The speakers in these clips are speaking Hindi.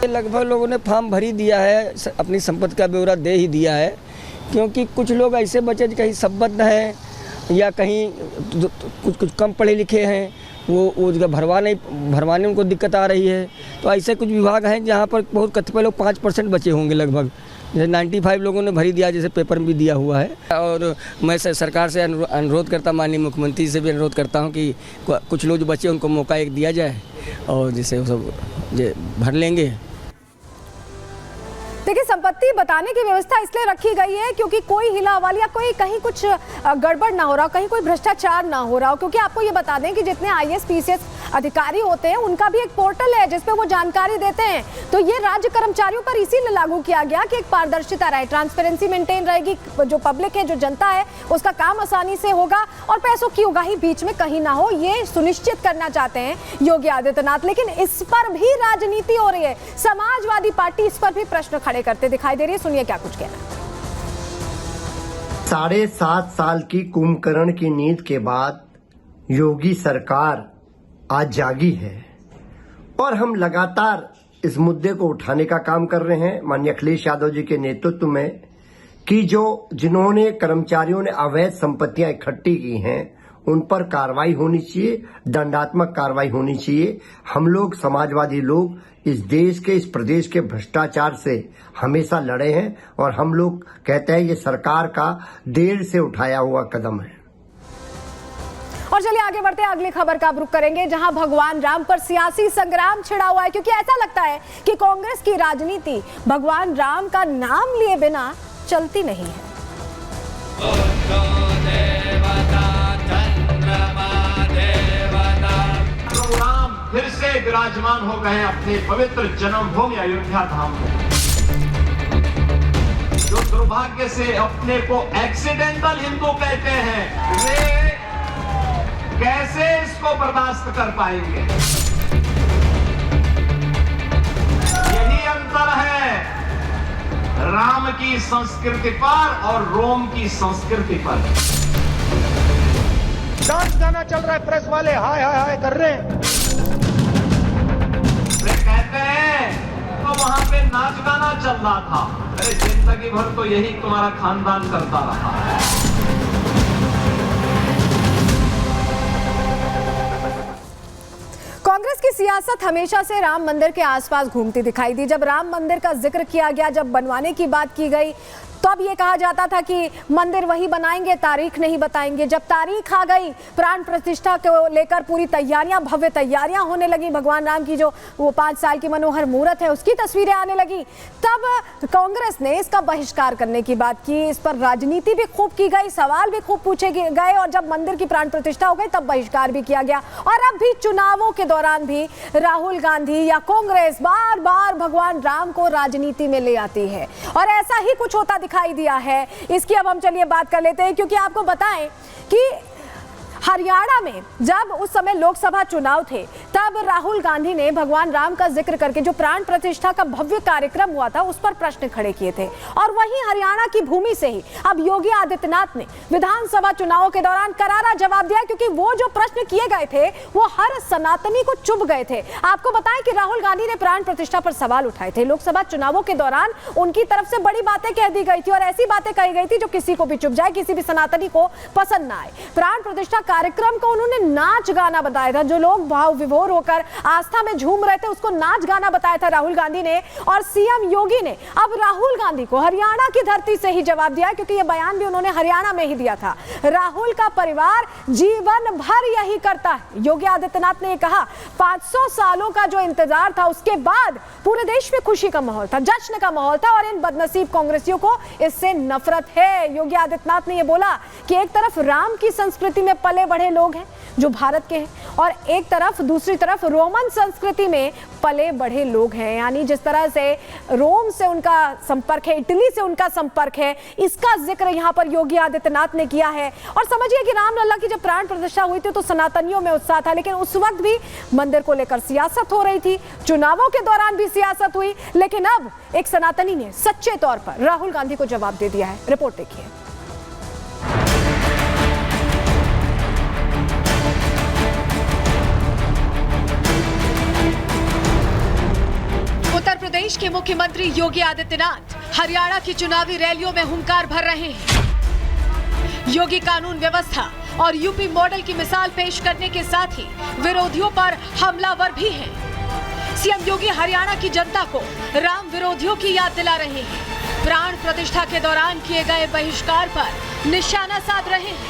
लगभग लोगों ने फॉर्म भर ही दिया है, अपनी संपत्ति का ब्यौरा दे ही दिया है, क्योंकि कुछ लोग ऐसे बचे जो कहीं संबद्ध हैं या कहीं कुछ कम पढ़े लिखे हैं, वो जगह भरवाने उनको दिक्कत आ रही है। तो ऐसे कुछ विभाग हैं जहाँ पर बहुत कतिपय लोग 5% बचे होंगे लगभग, जैसे 95 लोगों ने भरी दिया, जैसे पेपर में भी दिया हुआ है। और मैं सरकार से अनुरोध करता, माननीय मुख्यमंत्री से भी अनुरोध करता हूँ कि कुछ लोग जो बचे उनको मौका एक दिया जाए और जिससे वो सब भर लेंगे। देखिए, संपत्ति बताने की व्यवस्था इसलिए रखी गई है क्योंकि कोई हिलावाल या कोई कहीं कुछ गड़बड़ ना हो रहा हो, कहीं कोई भ्रष्टाचार ना हो रहा हो। क्योंकि आपको ये बता दें कि जितने IAS PCS अधिकारी होते हैं उनका भी एक पोर्टल है जिसपे वो जानकारी देते हैं। तो ये राज्य कर्मचारियों पर इसीलिए लागू किया गया कि एक पारदर्शिता रहे, ट्रांसपेरेंसी मेंटेन रहेगी, जो पब्लिक है, जो जनता है, उसका काम आसानी से होगा और पैसों की उगाही बीच में कहीं ना हो, ये सुनिश्चित करना चाहते हैं योगी आदित्यनाथ। लेकिन इस पर भी राजनीति हो रही है। समाजवादी पार्टी इस पर भी प्रश्न खड़े करते दिखाई दे रही है। सुनिए क्या कुछ कहना है। 7.5 साल की कुंभकर्ण की नींद के बाद योगी सरकार आज जागी है और हम लगातार इस मुद्दे को उठाने का काम कर रहे हैं माननीय अखिलेश यादव जी के नेतृत्व में कि जिन्होंने कर्मचारियों ने अवैध संपत्तियां इकट्ठी की हैं उन पर कार्रवाई होनी चाहिए, दंडात्मक कार्रवाई होनी चाहिए। हम लोग समाजवादी लोग इस देश के, इस प्रदेश के भ्रष्टाचार से हमेशा लड़े हैं और हम लोग कहते हैं ये सरकार का देर से उठाया हुआ कदम है। और चलिए आगे बढ़ते हैं, अगली खबर का रुख करेंगे जहां भगवान राम पर सियासी संग्राम छिड़ा हुआ है। क्योंकि ऐसा लगता है कि कांग्रेस की राजनीति भगवान राम का नाम लिए बिना चलती नहीं है। राम फिर से विराजमान हो गए अपने पवित्र जन्मभूमि अयोध्या धाम में। जो दुर्भाग्य से अपने को एक्सीडेंटल हिंदू कहते हैं, वे कैसे इसको बर्दाश्त कर पाएंगे? यही अंतर है राम की संस्कृति पर और रोम की संस्कृति पर। डांस गाना चल रहा है, प्रेस वाले हाय हाय हाय कर रहे हैं। वे कहते हैं तो वहां पे नाच गाना चल रहा था। अरे जिंदगी भर तो यही तुम्हारा खानदान करता रहा। कांग्रेस की सियासत हमेशा से राम मंदिर के आसपास घूमती दिखाई दी। जब राम मंदिर का जिक्र किया गया, जब बनवाने की बात की गई, तो अब ये कहा जाता था कि मंदिर वही बनाएंगे, तारीख नहीं बताएंगे। जब तारीख आ गई, प्राण प्रतिष्ठा को लेकर पूरी तैयारियां, भव्य तैयारियां होने लगी, भगवान राम की जो वो 5 साल की मनोहर मूर्त है उसकी तस्वीरें आने लगी, तब कांग्रेस ने इसका बहिष्कार करने की बात की। इस पर राजनीति भी खूब की गई, सवाल भी खूब पूछे गए और जब मंदिर की प्राण प्रतिष्ठा हो गई तब बहिष्कार भी किया गया। और अब भी चुनावों के दौरान भी राहुल गांधी या कांग्रेस बार बार भगवान राम को राजनीति में ले आती है और ऐसा ही कुछ होता दिखाई दिया है। इसकी अब हम चलिए बात कर लेते हैं, क्योंकि आपको बताएं कि हरियाणा में जब उस समय लोकसभा चुनाव थे तब राहुल गांधी ने भगवान राम का जिक्र करके जो प्राण प्रतिष्ठा का भव्य कार्यक्रम हुआ था उस पर प्रश्न खड़े किए थे। और वहीं हरियाणा की भूमि से ही अब योगी आदित्यनाथ ने विधानसभा चुनावों के दौरान करारा जवाब दिया, क्योंकि वो जो प्रश्न किए गए थे वो हर सनातनी को चुभ गए थे। आपको बताएं कि राहुल गांधी ने प्राण प्रतिष्ठा पर सवाल उठाए थे। लोकसभा चुनावों के दौरान उनकी तरफ से बड़ी बातें कह दी गई थी और ऐसी बातें कही गई थी जो किसी को भी चुभ जाए, किसी भी सनातनी को पसंद ना आए। प्राण प्रतिष्ठा कार्यक्रम को उन्होंने नाच गाना बताया था। जो लोग भाव विभोर होकर आस्था में झूम रहे थे उसको नाच गाना बताया था राहुल गांधी ने। और सीएम योगी ने अब राहुल गांधी को हरियाणा की धरती से ही जवाब दिया, क्योंकि यह बयान भी उन्होंने हरियाणा में ही दिया था। राहुल का परिवार जीवन भर यही करता है। योगी आदित्यनाथ ने कहा 500 सालों का जो इंतजार था उसके बाद पूरे देश में खुशी का माहौल था, जश्न का माहौल था और इन बदनसीब कांग्रेसियों को इससे नफरत है। योगी आदित्यनाथ ने यह बोला कि एक तरफ राम की संस्कृति में पले बढ़े लोग हैं जो भारत के हैं और एक तरफ, दूसरी तरफ रोमन संस्कृति में पले बढ़े लोग हैं। यानी जिस तरह से रोम से उनका संपर्क है, इटली से उनका संपर्क है, इसका जिक्र यहां पर योगी आदित्यनाथ ने किया है। और समझिए कि रामलला की जब प्राण प्रतिष्ठा हुई थी तो सनातनियों में उत्साह था, लेकिन उस वक्त भी मंदिर को लेकर सियासत हो रही थी, चुनावों के दौरान भी सियासत हुई। लेकिन अब एक सनातनी ने सच्चे तौर पर राहुल गांधी को जवाब दे दिया है। रिपोर्ट देखिए। उत्तर प्रदेश के मुख्यमंत्री योगी आदित्यनाथ हरियाणा की चुनावी रैलियों में हुंकार भर रहे हैं। योगी कानून व्यवस्था और यूपी मॉडल की मिसाल पेश करने के साथ ही विरोधियों पर हमलावर भी हैं। सीएम योगी हरियाणा की जनता को राम विरोधियों की याद दिला रहे हैं। प्राण प्रतिष्ठा के दौरान किए गए बहिष्कार पर निशाना साध रहे हैं।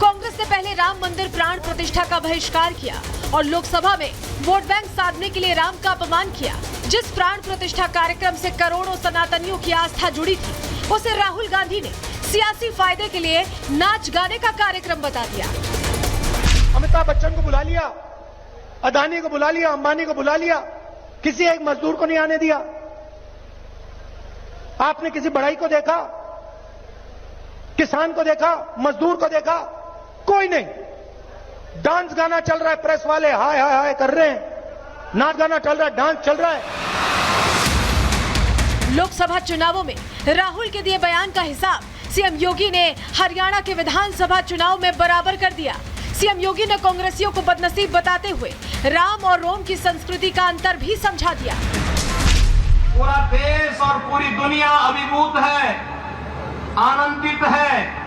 कांग्रेस ने पहले राम मंदिर प्राण प्रतिष्ठा का बहिष्कार किया और लोकसभा में वोट बैंक साधने के लिए राम का अपमान किया। जिस प्राण प्रतिष्ठा कार्यक्रम से करोड़ों सनातनियों की आस्था जुड़ी थी, उसे राहुल गांधी ने सियासी फायदे के लिए नाच गाने का कार्यक्रम बता दिया। अमिताभ बच्चन को बुला लिया, अदानी को बुला लिया, अंबानी को बुला लिया, किसी एक मजदूर को नहीं आने दिया। आपने किसी बढ़ई को देखा, किसान को देखा, मजदूर को देखा? कोई नहीं। डांस गाना चल रहा है, प्रेस वाले हाय हाय हाय कर रहे हैं, नाच गाना चल रहा है, डांस चल रहा है। लोकसभा चुनावों में राहुल के दिए बयान का हिसाब सीएम योगी ने हरियाणा के विधानसभा चुनाव में बराबर कर दिया। सीएम योगी ने कांग्रेसियों को बदनसीब बताते हुए राम और रोम की संस्कृति का अंतर भी समझा दिया। पूरा देश और पूरी दुनिया अभिभूत है, आनंदित है।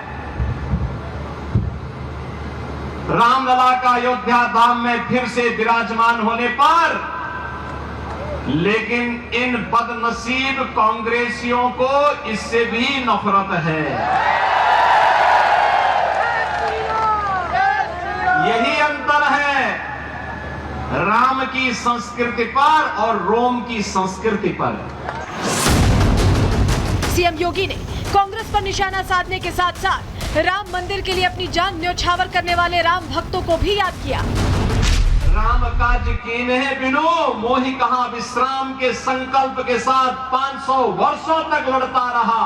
रामलला का अयोध्या धाम में फिर से विराजमान होने पर, लेकिन इन बदनसीब कांग्रेसियों को इससे भी नफरत है। यही अंतर है राम की संस्कृति पर और रोम की संस्कृति पर। सीएम योगी ने कांग्रेस पर निशाना साधने के साथ साथ राम मंदिर के लिए अपनी जान न्यौछावर करने वाले राम भक्तों को भी याद किया। राम काज कीन्हे बिनु मोहि कहां विश्राम के संकल्प के साथ 500 वर्षों तक लड़ता रहा,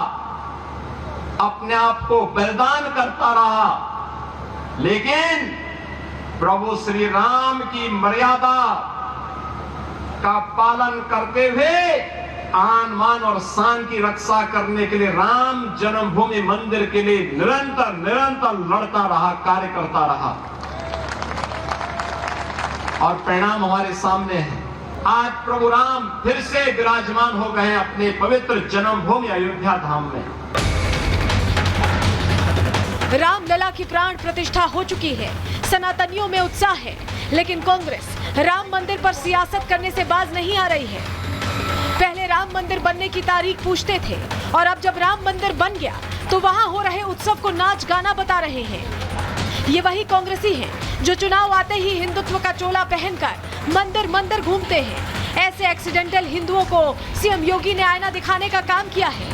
अपने आप को बलिदान करता रहा, लेकिन प्रभु श्री राम की मर्यादा का पालन करते हुए आन मान और शान की रक्षा करने के लिए राम जन्मभूमि मंदिर के लिए निरंतर लड़ता रहा, कार्य करता रहा। और परिणाम हमारे सामने है। आज प्रभु राम फिर से विराजमान हो गए हैं अपने पवित्र जन्मभूमि अयोध्या धाम में। रामलला की प्राण प्रतिष्ठा हो चुकी है, सनातनियों में उत्साह है, लेकिन कांग्रेस राम मंदिर पर सियासत करने से बाज नहीं आ रही है। पहले राम मंदिर बनने की तारीख पूछते थे और अब जब राम मंदिर बन गया तो वहां हो रहे उत्सव को नाच गाना बता रहे हैं। ये वही कांग्रेसी हैं जो चुनाव आते ही हिंदुत्व का चोला पहनकर मंदिर मंदिर घूमते हैं। ऐसे एक्सीडेंटल हिंदुओं को सीएम योगी ने आईना दिखाने का काम किया है।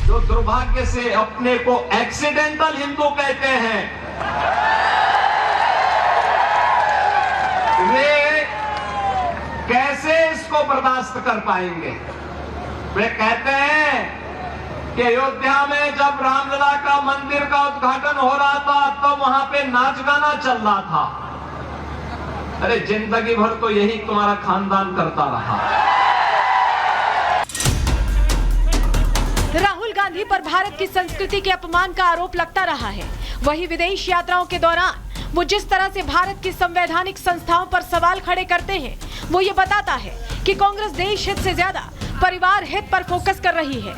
जो दुर्भाग्य से अपने को एक्सीडेंटल हिंदू कहते हैं, वे कैसे इसको बर्दाश्त कर पाएंगे? वे कहते हैं कि अयोध्या में जब रामलला का मंदिर का उद्घाटन हो रहा था तो वहां पे नाच गाना चल रहा था। अरे जिंदगी भर तो यही तुम्हारा खानदान करता रहा। राहुल गांधी पर भारत की संस्कृति के अपमान का आरोप लगता रहा है। वही विदेश यात्राओं के दौरान वो जिस तरह से भारत की संवैधानिक संस्थाओं पर सवाल खड़े करते हैं, वो ये बताता है कि कांग्रेस देश हित से ज्यादा परिवार हित पर फोकस कर रही है।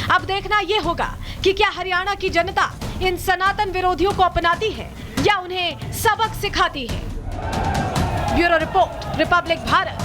अब देखना ये होगा कि क्या हरियाणा की जनता इन सनातन विरोधियों को अपनाती है या उन्हें सबक सिखाती है। Bureau report, Republic Bharat.